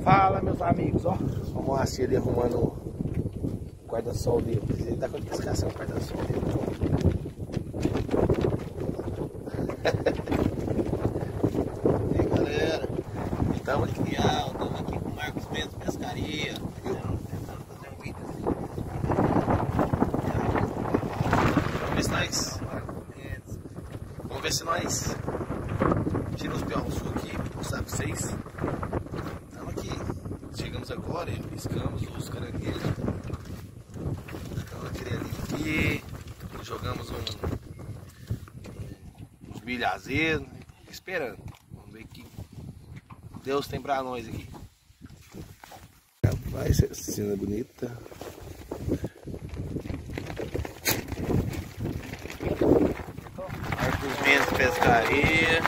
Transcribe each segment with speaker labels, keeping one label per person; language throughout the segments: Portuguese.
Speaker 1: Fala, meus amigos, ó. O Moacir ali arrumando o guarda-sol dele. Ele tá com a descascação o guarda-sol dele.
Speaker 2: E aí, galera, estamos aqui com o Marcos Mendes Pescaria, tentando fazer um vídeo assim.
Speaker 1: Vamos ver se nós tiramos os piauçu aqui, vou mostrar pra vocês. Estamos aqui, chegamos agora e piscamos os caranguejos. Então aquele ali aqui, jogamos uns bilhazeiros, esperando. Vamos ver o que Deus tem pra nós aqui. Rapaz, essa cena bonita.
Speaker 2: Marcos Mendes Pescaria,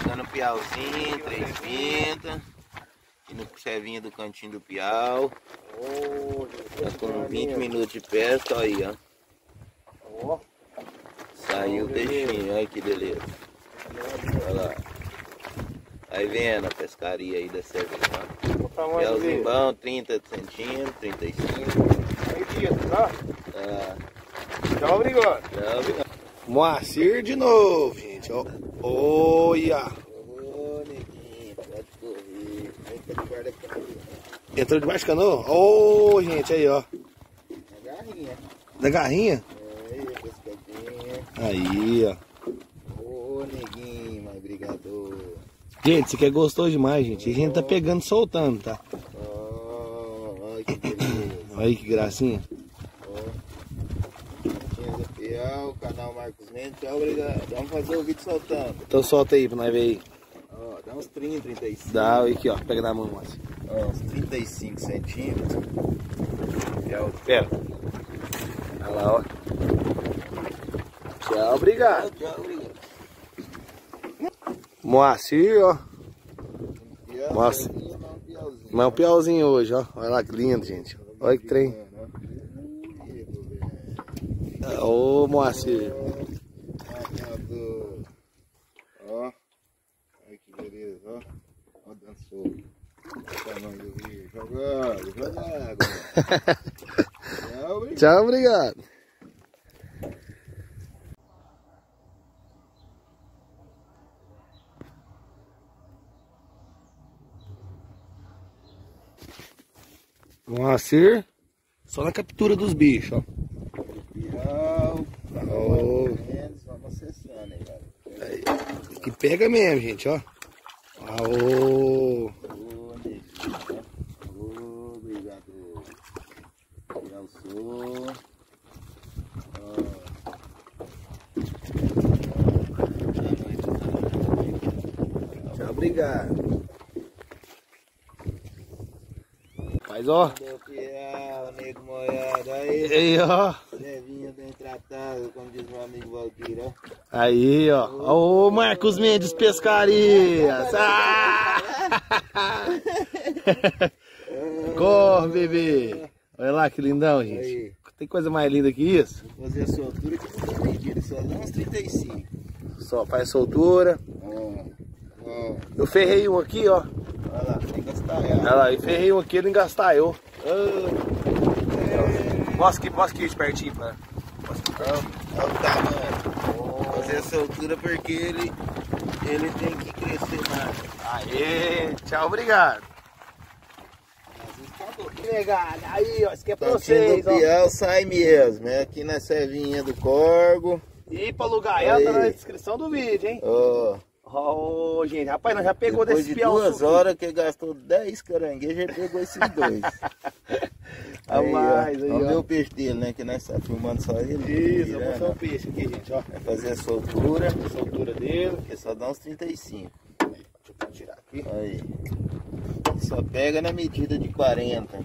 Speaker 2: dando piauzinho, 3,30. E no servinho do cantinho do piau. Tá com 20 minutos de pesca, aí, ó. Saiu o peixinho, olha que beleza. Olha lá. Aí vendo a pescaria aí da servinha, ó. Piauzinho bom, 30 centímetros, 35.
Speaker 1: Aí, Tito, tá?
Speaker 2: Tchau,
Speaker 1: obrigado.
Speaker 2: Tchau, obrigado.
Speaker 1: Moacir de novo, gente, ó. Olha.
Speaker 2: Ô, neguinho, pode correr. Aí tá de guarda canoa.
Speaker 1: Entrou debaixo do canoa? Ô, gente, aí, ó.
Speaker 2: Na garrinha.
Speaker 1: Da garrinha?
Speaker 2: Aí, pescadinha.
Speaker 1: Aí, ó.
Speaker 2: Ô, neguinho, mas brigador.
Speaker 1: Gente, isso aqui é gostoso demais, gente. E a gente tá pegando e soltando, tá?
Speaker 2: Olha que beleza.
Speaker 1: Olha aí que gracinha.
Speaker 2: O canal Marcos Mendes, tchau, obrigado. Vamos fazer o vídeo soltando.
Speaker 1: Então solta aí pra nós ver aí.
Speaker 2: Ó, dá uns 30, 35.
Speaker 1: Dá aqui, ó. Pega na mão, Moacir.
Speaker 2: Ó, uns 35 centímetros.
Speaker 1: Pera. Olha lá, ó. Tchau, obrigado.
Speaker 2: Tchau, obrigado.
Speaker 1: Moacir, ó.
Speaker 2: Nossa.
Speaker 1: Mas é um piauzinho hoje, ó. Olha lá que lindo, gente. Olha que trem. Ô, Moacir.
Speaker 2: Ó. Olha que beleza, ó. Ó, dançou. Olha o tamanho do rio. Joga água. Tchau, obrigado.
Speaker 1: Tchau, obrigado. Moacir, só na captura dos bichos, ó.
Speaker 2: Vamos acessando aí, galera.
Speaker 1: Aí, que pega mesmo, gente, ó. Aô.
Speaker 2: Ô, neguinho, ó. Ô, obrigado. Já sou.
Speaker 1: Tchau, obrigado. Mas ó.
Speaker 2: Meu fiel, nego molhado aí.
Speaker 1: Aí, ó.
Speaker 2: Levinho bem tratado, como diz meu amigo Valdir, ó.
Speaker 1: Aí, ó. Ô, Marcos Mendes Pescarias. Corre, bebê. Olha lá que lindão, gente.
Speaker 2: Aí.
Speaker 1: Tem coisa mais linda que isso?
Speaker 2: Vou fazer a soltura que não tem medida, só dá uns 35.
Speaker 1: Só faz soltura.
Speaker 2: Ó.
Speaker 1: Eu ferrei um aqui, ó.
Speaker 2: Olha lá, tem que gastar
Speaker 1: Olha
Speaker 2: ela.
Speaker 1: lá, eu ferrei um aqui, ele engastalhou. Mostra aqui de pertinho, cara.
Speaker 2: Olha o tamanho. Vou fazer a soltura porque ele tem que crescer mais.
Speaker 1: Aê, tchau, obrigado. Negado, aí, ó, isso aqui é pra vocês,
Speaker 2: Do
Speaker 1: ó.
Speaker 2: piau sai mesmo, é aqui na servinha do corgo.
Speaker 1: E pra lugar ela tá na descrição do vídeo, hein?
Speaker 2: Ó.
Speaker 1: Ô, gente, rapaz, nós já pegou
Speaker 2: Depois
Speaker 1: desse
Speaker 2: de
Speaker 1: piau.
Speaker 2: 2 horas que gastou 10 caranguejos, ele pegou esses dois.
Speaker 1: Aí,
Speaker 2: Vamos
Speaker 1: ó.
Speaker 2: ver o peixe dele, né? Que nós estamos filmando só ele.
Speaker 1: Isso, vou mostrar o peixe aqui, gente, ó.
Speaker 2: Vai fazer a soltura.
Speaker 1: A soltura dele.
Speaker 2: Que só dá uns 35.
Speaker 1: Deixa eu tirar aqui.
Speaker 2: Aí. Só pega na medida de 40.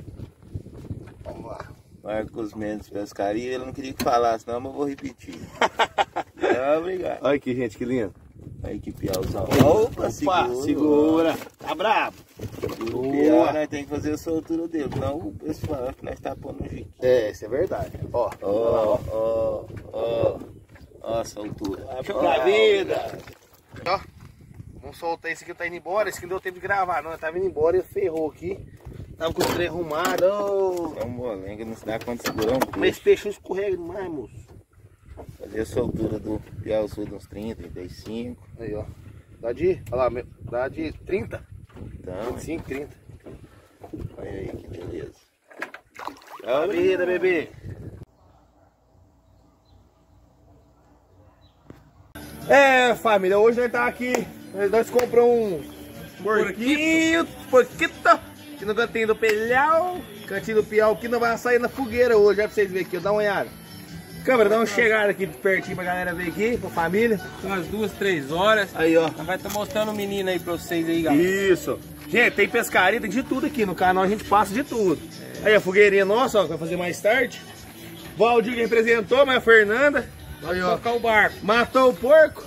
Speaker 1: Vamos lá.
Speaker 2: Marcos Mendes Pescaria, ele não queria que falasse, não, mas eu vou repetir. Obrigado.
Speaker 1: Olha aqui, gente, que lindo.
Speaker 2: Aí que piauzão.
Speaker 1: Opa, segura. Tá brabo.
Speaker 2: O piau, nós temos que fazer a soltura dele, senão o pessoal acha que nós tá pondo no jique.
Speaker 1: É, isso é verdade. Ó,
Speaker 2: Ó a soltura.
Speaker 1: pra vida. Ó. Vamos soltar esse aqui, tá indo embora. Esse aqui não deu tempo de gravar, não. Tava indo embora e ferrou aqui. Tava com o trem arrumado. Oh.
Speaker 2: É um molenga, não se dá conta de segurar um pouco.
Speaker 1: Mas esse peixinho escorrega demais, moço.
Speaker 2: Fazer a soltura do Piau Sul de uns 30, 35.
Speaker 1: Aí, ó. Dá de, olha lá, dá de 30.
Speaker 2: Então,
Speaker 1: 25, 30.
Speaker 2: olha aí que beleza.
Speaker 1: Tchau, vida, bebê. É, família, hoje nós tá aqui. Nós compramos um porquinho, aqui no cantinho do Pelhau. Cantinho do Piau aqui, nós vamos sair na fogueira hoje, já pra vocês verem aqui, dá uma olhada. Câmera, dá uma chegada aqui pertinho pra galera ver aqui, pra família.
Speaker 3: São umas 2, 3 horas.
Speaker 1: Aí, ó.
Speaker 3: Nós vai estar mostrando o menino aí pra vocês aí, galera.
Speaker 1: Isso. Gente, tem pescaria, tem de tudo aqui. No canal a gente passa de tudo. Aí a fogueirinha nossa, ó, que vai fazer mais tarde. Valdir que representou, mas a Fernanda. Aí, ó.
Speaker 3: Tocar o barco.
Speaker 1: Matou o porco.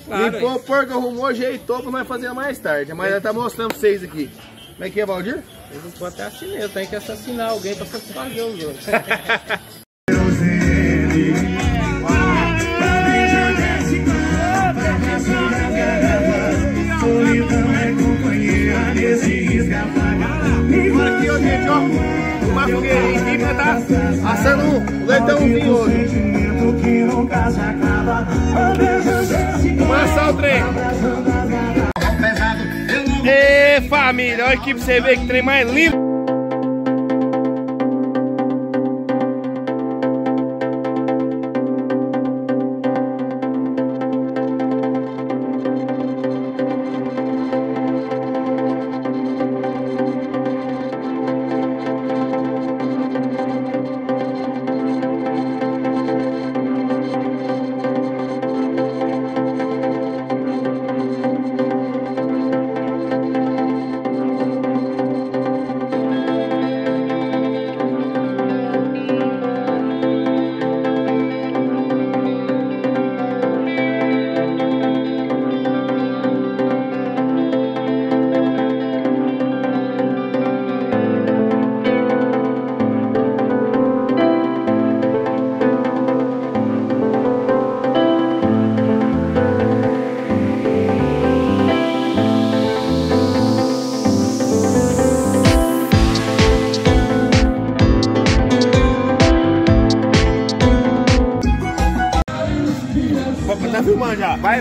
Speaker 3: Claro,
Speaker 1: Limpou o porco, arrumou, ajeitou pra nós fazer mais tarde. Mas ela tá mostrando pra vocês aqui. Como é que é, Valdir?
Speaker 3: Eu não pode até assim mesmo, tem que assassinar alguém pra satisfazer os outros.
Speaker 1: Agora aqui, ó, gente, ó, uma fogueirinha aqui que tá assando um leitãozinho hoje. Vamos assar o trem. Ê, família, olha aqui pra você ver que trem mais lindo. Tá filmando já.
Speaker 3: Vai,